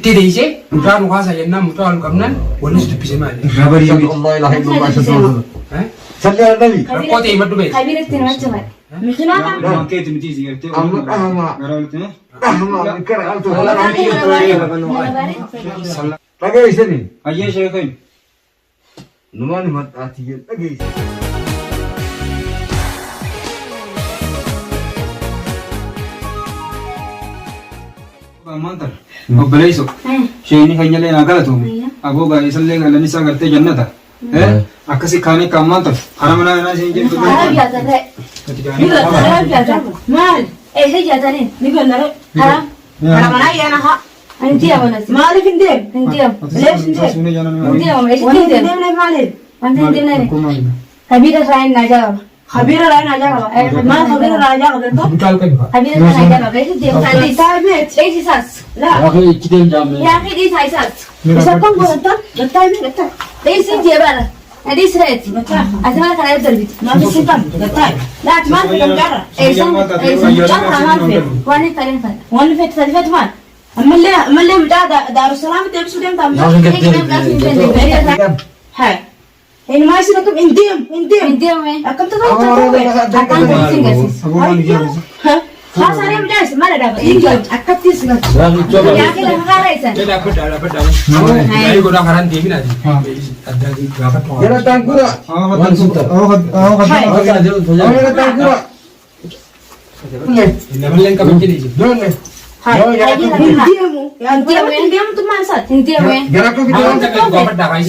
تدريسي مطار وخاصة ينا مطار كمنان ونس تبيسي مالي غبري الله إله إلا الله شكرا صلي على النبي ركوتي يمدو بيت خبير تنوجه مخنا ما كيت متيزي قلت أهما قرأت أهما كر أنت صلى لقي سني أيه شيخين نماني ما تأتي لقي مانتر وبليسو شيني خيني لنا قالتهم أبوغا يسلي على نساء قلت جنة أكسي خاني كمانتر أنا منا أنا شيء جد مال إيه هي جاتني نقول له حرام حرام أنا يا نها أنتي يا ونس مالك ندم أنتي يا ليش ندم أنتي يا ليش ندم ليه مالك أنتي ندم ليه خبير راين نجار خبير راين نجار ما خبير راين نجار بنتو خبير راين نجار ليش ندم خلي تايمت ليش ساس لا يا أخي كده جامع يا أخي دي سايسات بس كم بنتو بتايمت بتاع ليش ندم بقى أدي سرعت أسمع كلام الدربيت ما في سكان بتاعي لا ما في كم جرة إيشان ما في واني فلان فلان واني فت مان أما اللي متى دار السلام تبي سودين تام هاي إن ما يصيركم إنديم أكم تقول أكم تقول خلاص أنا بدأت ما له دابا أكتيس لا يا أخي لا خارجة لا بدا هاي كنا خارن دي بنا دي أدي يلا تانكورا وان سوتا يلا تانكورا إنما لين كم كذي دون هاي إنديم tu mansat إنديم gerak kok gitu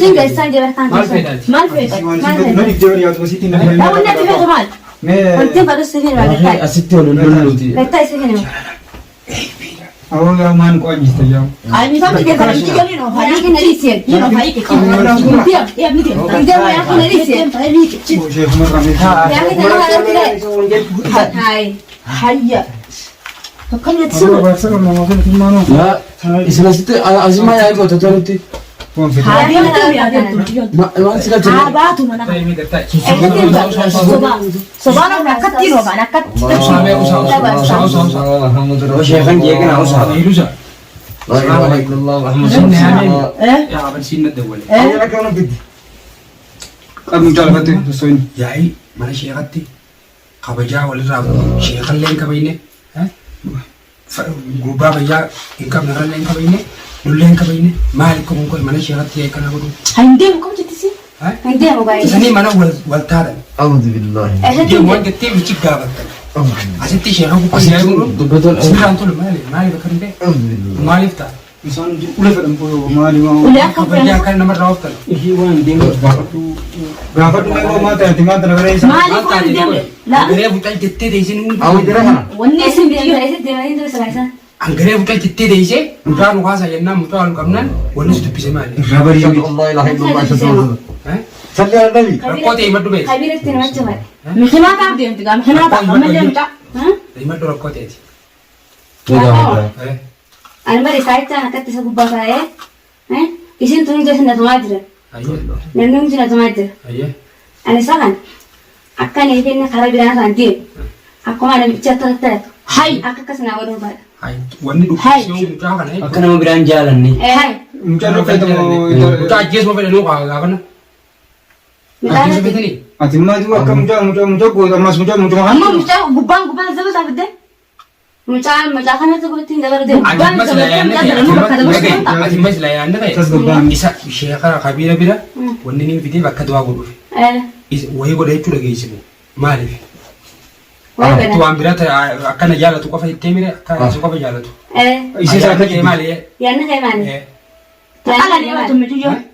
single saja berkan mal fit نادي جوري أو بسيطين kamu nanti fit mal nanti baru sihir lagi asik tuh dulu letak sihir أول ما نقول جستيا ay misal kita kan kita ni no hari kita ni sih ni no hari kita Indiem ya betul Indiem ya aku ni sih شيخ مرة ya kita nak hai hayya kan ya سوى بس أنا ما في مانو ya istilah situ azima ya itu tuh tuh كون في hari ni ya emang sih kan apa tu mana طيب ميدا تاي soba nak kat tiro ba nak kat alhamdulillah syekhan dia kan harus يروجا la ilaha illallah muhammad يا عبد سين الدولة انا كمان بدي أبو جالبته سوين جاي mana شيخاتي خبجا ولا راب شيخ لين كبينه ها غوبا بيا إنكم نرى لين كبينه لين كبينه مالكم ممكن mana شيخاتي أي كنا بدو Indiem kamu jadi sih ها Indiem apa ini سني mana والتارن a'udzu billahi dia mau kita mesti gawat أسيتي شيخ أبو كذي يقولون betul سمعان تقول مالي بكرة ده a'udzu billahi مالي بتاع إنسان ولا فلم كله مالي ما udah aku خبجا كان نمر راوتر إيوان دين غافر ما ما تأتي ما تنقل إنسان mali kau Indiem lah غيره بتاع جتة ديسين a'udzu billahi wanne sih dia itu dia itu selesai غيره بتاع جتة ديسين مطار وخاصة ينا مطار كمنان ونس تبيسي مالي غبري الله ilaha illallah shukran ها salli ala nabi ركوتي يمدو بيت خبير تنوجه مخنا كم dia itu kan mخنا tak kamu dia tak يمدو ركوتي أتي أنا مري سايتة أنا كنت سأقول بقى إيشين توني جالس نتواجد أيه لأنهم جالس نتواجد أيه أنا سكان أكان يبين خراب بيران سانتي أكو أنا بيجاتة تات هاي أكا كسنا ورون بعد هاي واني دو Hai. كيسيو مطار كنا هاي akan mau bilang jalan nih هاي ممكن لو كنت مطار جيس ما بين لوكا كنا مثلا بيتني أتي ما دوا كم مجا قوي أما سمجا مجا أما مجا غبان زبط أبدا مجا خنا تقول تين دبر ده غبان زبط أتي مثلا يا أنا كاي إسا شيخ خبيرة بيرا واني نيم فيدي بكا دوا غورو وهي قد هيتو لغي يسمو مالي تو أم بيرا أكنا جالتو كفا يتميري أكنا سوكفا جالتو إسا ساكا جي مالي يعني كي مالي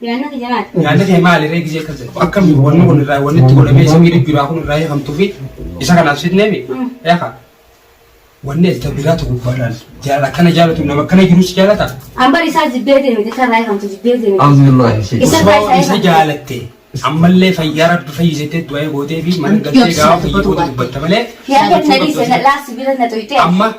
يعني كي مالي يعني كي مالي ريك زي كذا أكم ونو راي ونو تقول بيه سميري بيرا كون راي هم توفي إسا كنا سيد نبي يا خا وني تبيرا تقول بدل جالا كنا جالتو نما كنا يروس جالتا أمبر إسا جبيت إنه ده كان رايح هم تجبيت إنه a'udzu billahi syekh إسا جالتي أما اللي فيارة فيزت دوائي بودي في من قلت جاو في يبود بتملي يا كت نبي سنة لا سبيلة نتويته أما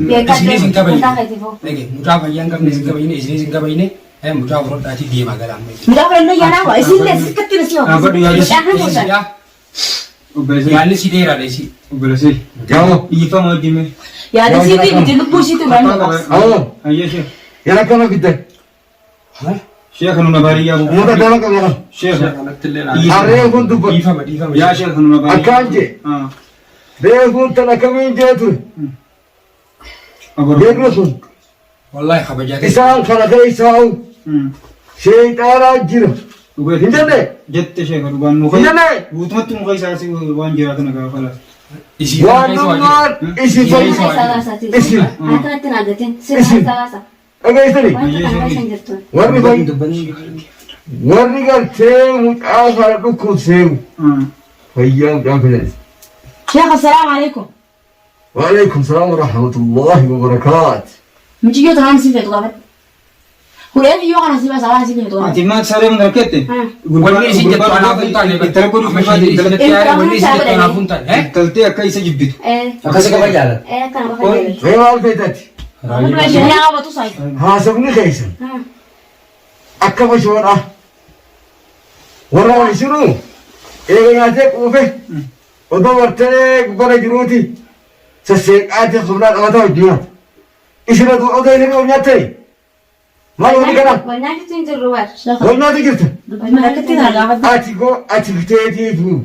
يا كت إسني سنكا بيني نتاخذ تفو لكن مجاب هيان كم نسنكا بيني إسني سنكا بيني هم مجاب رد أتي دي ما قال أمي مدافع إنه يا ناقة إسين لا سكت نسيو أبدا يا يا وبلسي يعني سيدير على سي وبلسي jauh يفهم وديمه يا ده سيدي بتلو بوشي تبان oh أيه شيء يلا كم بدك شيخ نباري يا ابو موتا دلك يلا شيخ أريه كنت بق يا شيخ نباري أكانجي ده كنت أنا كمين جاتو يقولون والله خبجات إسحاق خلق إسحاق شيطان أجره هندني جت شيخ ربان مخي هندني وتمت مخي ساسي وان جراتنا كذا خلاص وانمار إيشي فاي إيشي أجايتني ورني فاي ورني قال سيم آخر دكتور سيم فيام جامد شيخ السلام عليكم وعليكم السلام ورحمة الله وبركاته مجي يوم تنام سيف يتوقف هو يعني يوم أنا سيف أسرع سيف يتوقف أنت ما تسارع من ركعتين والله سجدت أنا فنتان ترى مش سجدت يا والله سجدت أنا فنتان تلتي أكاي سجبت أكاسك بجالة كان بخير غير ما فيتاتي أنا بقول يا أبو تصيد حاسبني خيسا أكبر شورا ورا شنو إيه ناتك وفه ودورتك برا جروتي سسيك آتي خبرات أمتى الدنيا إيش ردو أوكي ليه ونياتي ما يقولي كلام ونياتي تنزل روار ونياتي قلت ما كنت هذا آتي كو آتي كتيتي تقول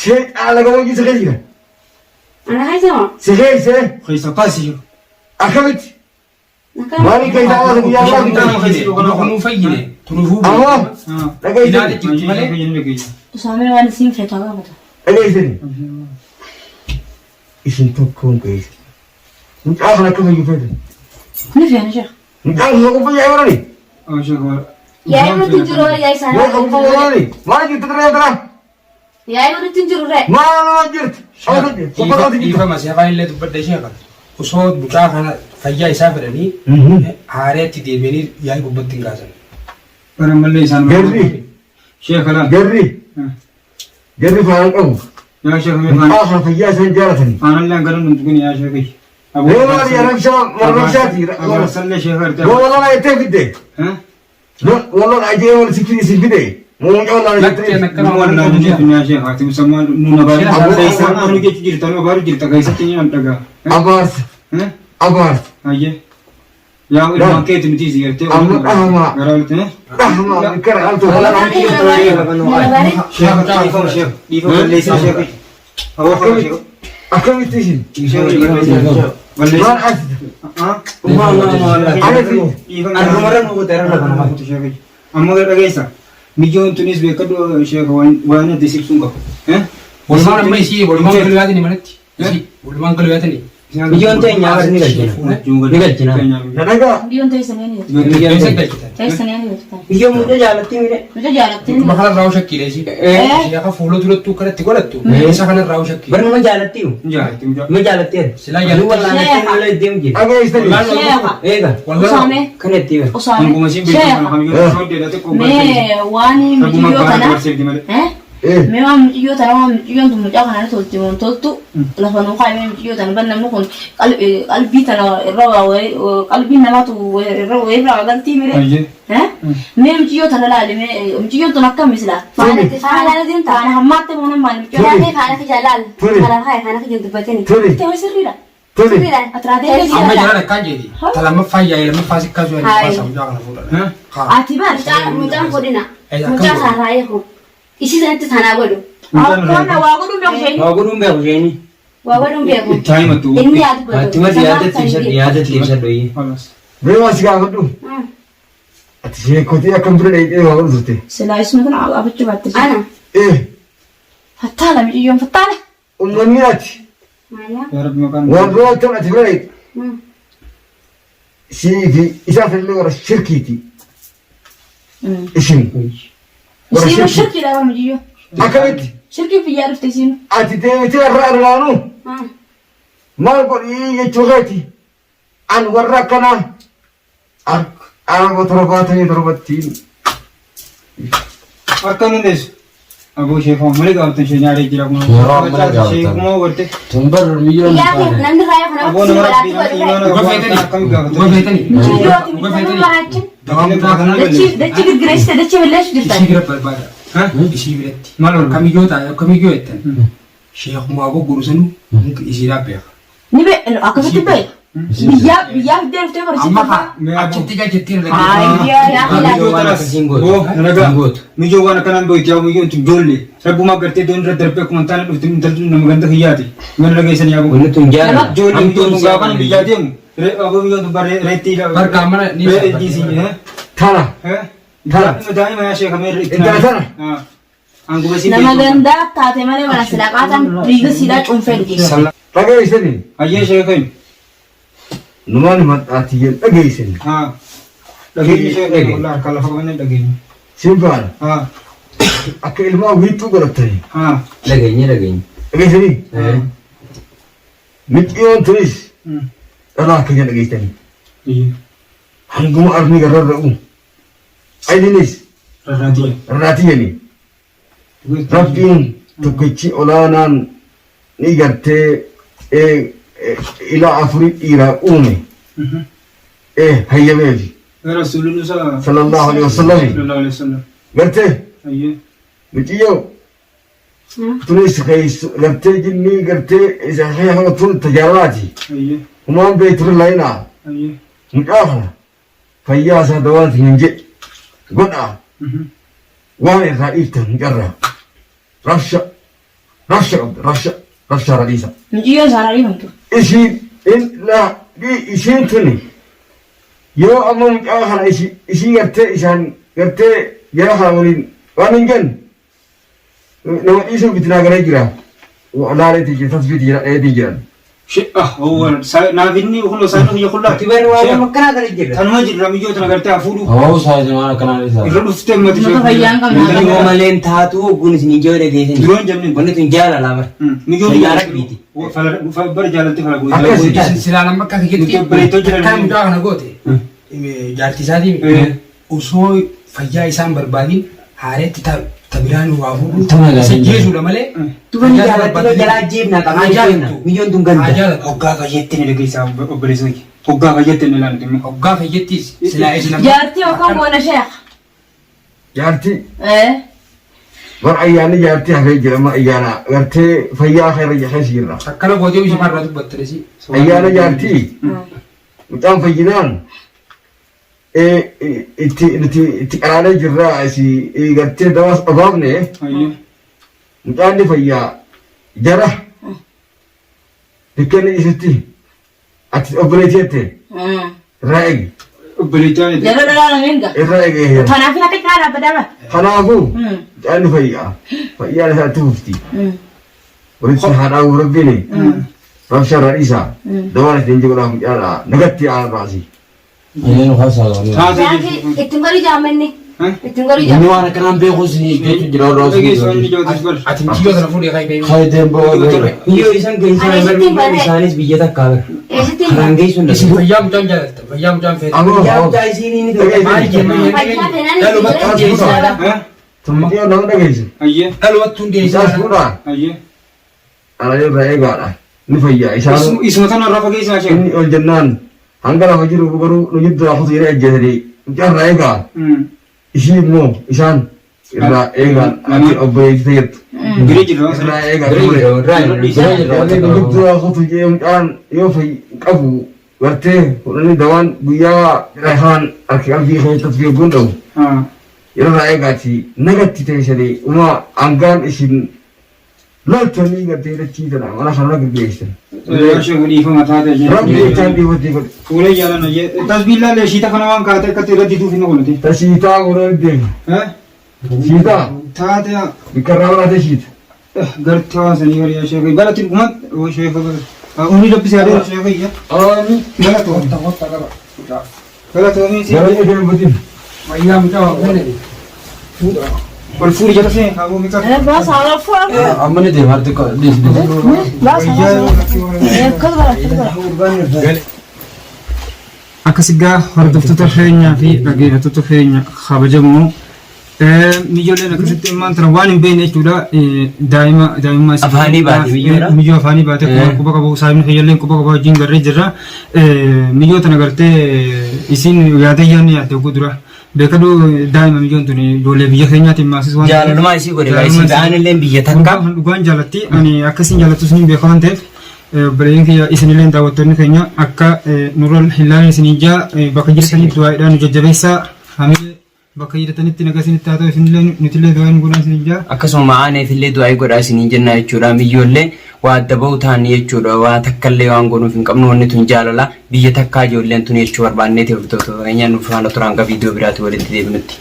شيء على قوي سخيرة أنا هاي سما سخير سخير خيسا قاسي أكملت مالي كي تعرف يا أنا خنو فيني تنوفو أهو لقيت إذا جبت ملك وسامي وانا سين في توقف لقيتني إيش تكون كيس أنت آخر كم يفيد نفي أنا شيخ أنت آخر كم يعورني أو شيخ يا إما تنجروا يا سنة ما كم يعورني ما جبت ترى يا إما تنجروا رأي ما أنا جبت إيفا مسيحة اللي تبدأ شيئا وصوت بكافنا فيا يسافرني عاريتي ديبيني ياي ببطن غازن أنا ملي إنسان جري شيخ لا جري فارق أبو يا شيخ مين آخر فيا سنجارتني أنا اللي أقول لك تقول يا شيخ ليه ما لي أنا مرمشاتي أنا صلي شيخ لا والله لا يتفيد ها لا والله لا أجي ولا سيفيد مو والله لا يتفيد ولا نجيب يا شيخ هاتي مسمى نباري كيسا أنا نجيب جرت أنا بارو جرت كيسا تيجي نتاعك أبارس أيه يا ما كيت متيزي جرتي أهما قرأت أهما كر أنت شيخ ديفو ليس شيخ هو شيخ أكمل تيجي ولا ما أسد ما أنا في أنا مرة نقول ترى لكنا شيخ أما غير كيسا ميجون تونس بيكدو شيخ وانا ديسيب سونغ ها والله ما يسي والله ما كل وقتني منت والله ما كل وقتني Bijon teh nyawar ni gajina. Ni gajina. Nanaga بيون تيسنيني تيسنيني Bijon muda jalati mire. مجا جالتني بخلا راو شكي ليسي يا أخا فولو تلو كره تقولت إيش خلنا راو شكي Baru nama jalati u. جاهتي Nama jalati. سلا Lu يلا wala na tinula dim ji. أبغى يستني شيخة Ega. والله أسامة Kene tiba. أسامة شيخة مي واني مجيوتنا إيه ميما مجيوتنا ما مجيوتنا مجاكنا تولتي من تولتو لفن وقاي مي مجيوتنا بنا نكون قلبيتنا الروا قلبينا ما تو الروا يبلع قلتي ميري ها مي مجيوتنا لا مي مجيوتنا كم مثلا فانا دين انا همات من ما مجيوتنا فانا في جلال انا هاي انا في جنب بتني تو سريرا توني أترى أما جانا كاجي تلا ما فايا إلا ما فاسك كذا إلا فاس أم جانا فولا ها أتبار مجان فودينا مجان سرايكو إيش إذا أنت ثانا قولو أنا واقولو بيوجيني Aku rumbe aku ni. واقولو بيوجو تايم تو إني أتبار Cuma dia ada tiga doi. خلاص بما سكان كدو أتشي كنتي أكمل بريء إيه ما قلت سلا اسمه كنا أبغى تبغى أنا إيه فتالة مجي يوم فتالة أمنياتي يا رب مكان والله تبع تبريد شيء في إسافة اللي ورا شركتي اسم ورا يصير شركتي شركة لا مجي يوم أكملت شركة في يعرف تسين أتدي الرأرانو ما أقول إيه يجوغتي أن وراكنا أنا بترباتني تربتين أركان الناس أبو شيخ مالك أبتن شيء ناري جرا شيخ ما ورته Tumbar million. يا أخي نحن رايح أنا أبو نمر إيمان أبو كم وقف هيتني مجي يوم تبغى رايح دتشي جريست دتشي بلاش جرتا يشي غرب البلد ها يشي بلتي مالو كم يجوتا كم يجوتن شيخ ما أبو جروسنو ممكن يصير أبيع نبي أكو تبي Biyyaaf deemtee Amma barsiifata. achitti gajjettiin Mijoo waan akkanaan beeku yaa mijoo tun ijoollee rabbumaa gartee doon irra darbee akkuma taane dhufte intalli nama ganda kiyyaati mana dhageessan yaa Wanni tun jaala. ijoollee mijoo tun gaafa kana biyyaa deemu aboo mijoo tun barree reetti Barkaa mana ni Tana. daa'ima yaa sheekamee Iddoo tana. Anguma si Nama gandaa taate malee mana silaqaatan dhiiga siidhaa cuunfee dhiyeessa. Dhageessanii. Hayyee sheekami. Numaan maxxaatti jedhu dhageessanii. Dhageenyi sheekami walaa harka lafa qabannee dhageenyi. Simbaala. Akka ilmaa wiixxuu godhatanii. Dhageenye. Dhageessanii. Micciyoon turis dhalaa akka jedhu dhageessanii. Hanguma armi gararra'u. Aydinis rarraatii jedhanii. Rabbiin tokkichi olaanaan ni gartee ilaa afurii dhiiraa uume. Hayyameefi. Rasuulillah Sallallahu alaihi wasallam. sallallahu alaihi wasallam. Gartee Hayyee. micciyyoo tunis gartee jinnii gartee isa hayyamaa tun tajaajilati. Hayyee. Humaan beektu laayinaa. Hayyee. Mucaa kana fayyaa isaa dawaati hin jedhe godhaa waan irraa dhiiftan hin qarraa. Rabsha qabda rabsha radiisa. Mucayyoo isaanii ariifamtu. Ishiin tuni yoo amma mucaa kana ishii gartee isaan gartee jara kana waliin waan hin jenne nama dhiisuuf itti naagaree jira. Laaleetii jira tasbiitii jira dheetii jiran. Naaf inni hundi isaanii biyya qullaa. Tiban waan makkanaa kana jira. Tanuma jirra mijoo tana gartee hafuudhu. Hawaasa isaa waan akkanaa isaa. Irra dhuftee mati Nama fayyaan qabna. Yoo maleen taatu hogguun isin ijoo dhageessan. Duroon jenneen. Wanni tun jaalala bara. Mijoo Fayyaa rabbiiti. bara jaalatti fara Akkasii. goote. Silaalan bakka kiyyetti Bareeddoo jiran. kan mucaa kana goote jaartisaatiin osoo fayyaa isaan barbaadin haareetti tabiraan waa fuudhu isa jeesuudha malee Tuban jaalatti jalaa jeebna qamaa jeebna. Miyyoon tun ganda. Hoggaa fayyetti ni dhageessaa obboleessa kee. Hoggaa fayyetti ni ilaalte immoo. hoggaa fayyattiis silaa isin Jaartii yookaan boona sheekh. Jaartii bar ayyaanni jaartii hafee jedhama ayyaana gartee fayyaa keessa keessa jirra. akkana gootee ishee marraa dubbattanisi Ayyaana jaartii mucaan fayyinaan itti qaraalee jirra isi gartee dawas obaafne Hayyee. mucaan ni fayyaa jara dukkanni isitti ati obboleetii jette irraa eegi Obboleettii ani. Yeroo dhalaa nameenga. irraa eegi. Kanaaf akka kaa dhaabbata ba. Kanaafuu mucaan ni fayyaa fayyaan isaatti fufti walitti haadhaa rabbiin rabsha irraa dhiisaa dawaan ittiin jiruudhaaf mucaadha nagatti aanarraasi. Ayyaana haasaa. Jaartii ittiin gorii jaamanni. Ittiin gorii Inni jaamanni. waan akkanaan beekuus jechuun jira warra Dhageessu waan mijoo tis bar. ati michiyyoo sana fuudhee kan beeku Faayidaan ba'aa. Miyyoo isaan geessan isaanis biyya takkaa bara. Eessitti Karaan geessuun isin danda'u. fayyaa mucaan jaalatta fayyaa mucaan feete Ammoo Yaabdaa isiin inni ta'u. maal jenna Tummatiyoo nama dhageessu. Hayyee. dhaluwattuun Isaas deessaa fuudhaa Hayyee. ana irraa eegaadha ni fayyaa isaan Isuma tana irraa fageessaa sheekh. inni ol jennaan hanga lafa jiru garuu nu jidduu hafuutu yeroo ejjetanii mucaa irraa eegaa ishii immoo isaan irraa eegaan ati obboleetti tayyattu Giri jirra. irraa eegaa Irraa jidduu hafuutu jee mucaan yoo qabu gartee fudhanii dawaan guyyaa kaan harki qalbii keessatti fiiguun dhabu yeroo irraa eegaati nagatti teessanii uma hangaan isin loltanii gartee dachiitana mana kana gaggeessan. Sheekh dhiifama taatee jedhe. Rabbi isaan dhiifatee godhe. Fuulee jaalana jee. Tasbiilaa shiita kana waan kaatee akkatti irratti duufi nu godhate. Tashiitaa godhan deema. Shiitaa Taatee bikkarraa baraatee shiita. gartee hawaasanii horiyaa sheekh. Galatti dhuguma sheekh. Umrii labbisee adeemu sheekh iyya. Aami. Galatoomii si. Gara eegalee batiin. fayyaa mucaa waa fuudhee Ol fuudhi jala see haaboo mikaa. Baasa haala fuudha. amma ni deema harti Baasa baasa. Akkas egaa hordoftoota keenyaa fi dhaggeeffattoota keenya kabajamoo mijoolleen akkasitti ilmaan tana waan hin beekne jechuudha daa'immaa Afaanii baate mijoodha. mijoo afaanii baate quba qabu saayimni fayyalleen quba qabu wajjin garree jirra mijoo tana gartee isiin yaadayyaan yaadde oguu dura beekadu daa'ima mijoon tun ijoollee biyya keenyaatiin maasis waan Jaalalumaa isii godhe baay'isii ta'an illee biyya takkaa. dhugaan jaalatti ani akkasiin jaalattus ni beeka waan ta'eef برين كي إسنيلين دعوتنا كينيا أكا نورال هلال إسنيجا بقية سنين دعاء نججبيسا همي بقية تنت نجاسين تاتو إسنيلين نتلي دعاء نقولنا إسنيجا akkasuma ma'aan fillee du'aa godhaa isiniin jenna jechuudha biyyoollee waa adda ba'uu ta'anii jechuudha waa takkallee waan godhuuf hin qabnu wanni tun jaalala biyya takkaa ijoolleen tun jechuu barbaannee ta'e hordoftoota keenya nuuf faana turan akka viidiyoo biraatti walitti deebinutti.